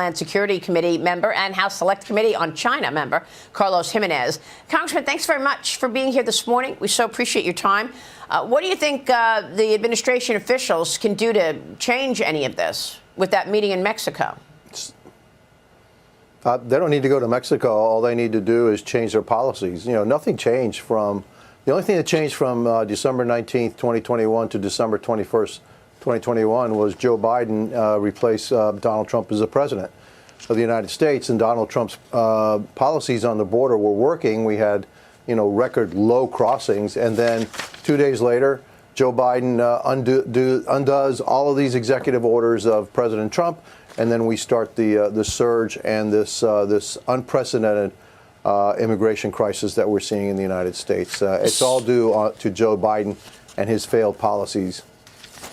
Homeland Security Committee member and House Select Committee on China member, Carlos Gimenez. Congressman, thanks very much for being here this morning. We so appreciate your time. What do you think the administration officials can do to change any of this with that meeting in Mexico? They don't need to go to Mexico. All they need to do is change their policies. You know, nothing changed from the only thing that changed from December 19th, 2021 to December 21st, 2021 was Joe Biden replaced Donald Trump as the president of the United States, and Donald Trump's policies on the border were working. We had, you know, record low crossings, and then 2 days later, Joe Biden undoes all of these executive orders of President Trump, and then we start the surge and this unprecedented immigration crisis that we're seeing in the United States. It's all due to Joe Biden and his failed policies.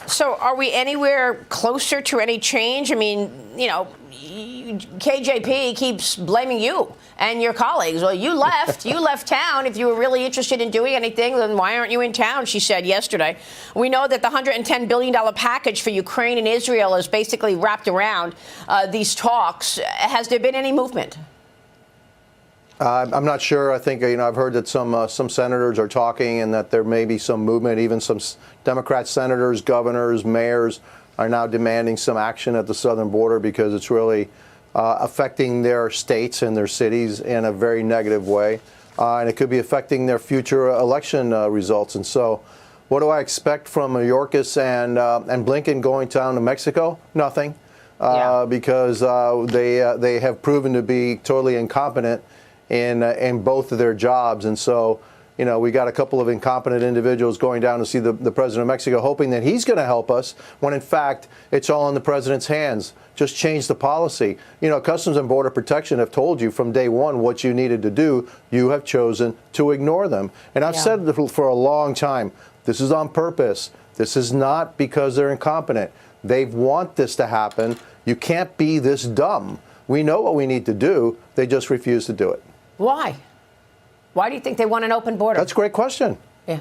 So are we anywhere closer to any change? I mean, you know, KJP keeps blaming you and your colleagues. Well, you left town. If you were really interested in doing anything, then why aren't you in town? She said yesterday. We know that the $110 billion package for Ukraine and Israel is basically wrapped around these talks. Has there been any movement? I'm not sure. I think, you know, I've heard that some senators are talking and that there may be some movement. Even some Democrat senators, governors, mayors are now demanding some action at the southern border because it's really affecting their states and their cities in a very negative way. And it could be affecting their future election results. And so what do I expect from Mayorkas and Blinken going down to Mexico? Nothing, because they have proven to be totally incompetent in both of their jobs. And so, you know, we got a couple of incompetent individuals going down to see the president of Mexico, hoping that he's going to help us, when in fact it's all in the president's hands. Just change the policy. You know, Customs and Border Protection have told you from day one what you needed to do. You have chosen to ignore them. And I've said for a long time, this is on purpose. This is not because they're incompetent. They want this to happen. You can't be this dumb. We know what we need to do. They just refuse to do it. Why? Why do you think they want an open border? That's a great question. Yeah.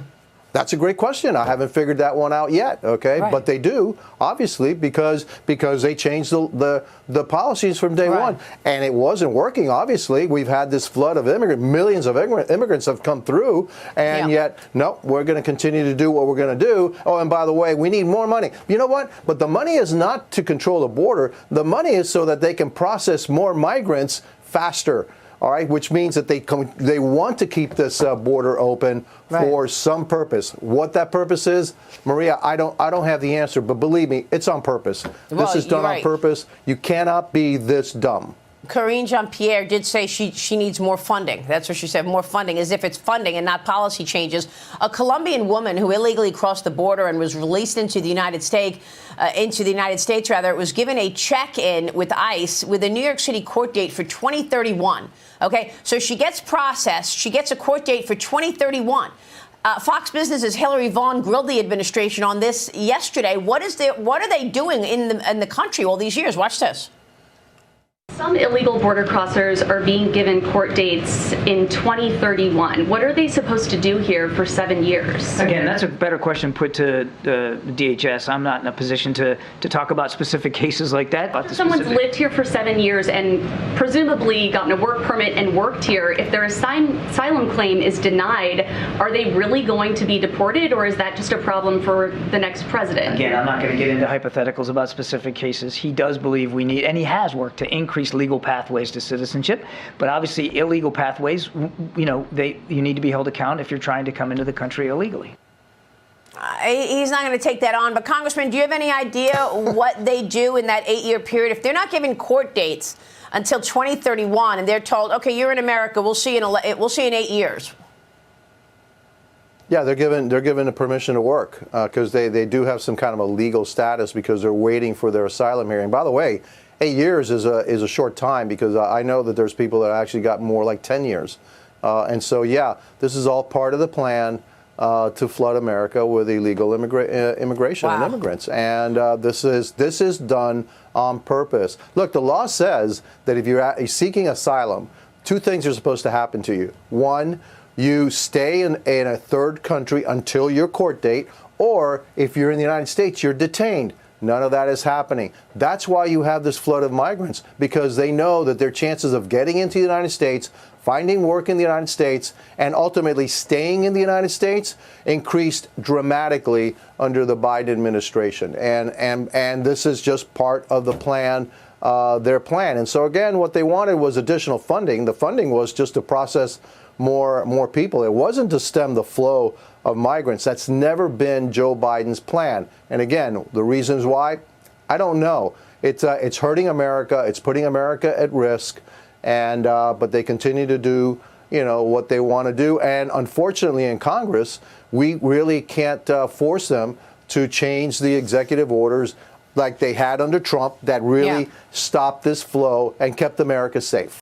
That's a great question. I haven't figured that one out yet, okay? Right. But they do, obviously, because they changed the policies from day one. And it wasn't working, obviously. We've had this flood of immigrants. Millions of immigrants have come through, and yet, no, we're going to continue to do what we're going to do. Oh, and by the way, we need more money. You know what? But the money is not to control the border. The money is so that they can process more migrants faster. All right, which means that they want to keep this border open for some purpose. What that purpose is, Maria, I don't have the answer, but believe me, it's on purpose. This is done on purpose. You cannot be this dumb. Karine Jean-Pierre did say she needs more funding. That's what she said, more funding, as if it's funding and not policy changes. A Colombian woman who illegally crossed the border and was released into the United States, was given a check-in with ICE with a New York City court date for 2031. Okay, so she gets processed. She gets a court date for 2031. Fox Business's Hillary Vaughn grilled the administration on this yesterday. What are they doing in the country all these years? Watch this. Some illegal border crossers are being given court dates in 2031. What are they supposed to do here for 7 years? Again, that's a better question put to the DHS. I'm not in a position to talk about specific cases like that. Someone's lived here for 7 years and presumably gotten a work permit and worked here. If their asylum claim is denied, are they really going to be deported, or is that just a problem for the next president? Again, I'm not going to get into hypotheticals about specific cases. He does believe we need, and he has worked to increase legal pathways to citizenship, but obviously illegal pathways, you know, you need to be held accountable if you're trying to come into the country illegally. He's not going to take that on. But Congressman, do you have any idea what they do in that 8-year period if they're not given court dates until 2031 and they're told, okay, you're in America, we'll see in 8 years? Yeah, they're given a permission to work because they do have some kind of a legal status because they're waiting for their asylum hearing. By the way, 8 years is a short time because I know that there's people that actually got more like 10 years. And so, yeah, this is all part of the plan to flood America with illegal immigration and immigrants. And this is done on purpose. Look, the law says that if you're seeking asylum, two things are supposed to happen to you. One, you stay in a third country until your court date, or if you're in the United States, you're detained. None of that is happening. That's why you have this flood of migrants, because they know that their chances of getting into the United States, finding work in the United States, and ultimately staying in the United States increased dramatically under the Biden administration. And this is just part of the plan, their plan. And so again, what they wanted was additional funding. The funding was just to process more people. It wasn't to stem the flow of migrants. That's never been Joe Biden's plan. And again, the reasons why, I don't know. It's hurting America. It's putting America at risk. And but they continue to do, what they want to do. And unfortunately, in Congress, we really can't force them to change the executive orders like they had under Trump that really stopped this flow and kept America safe.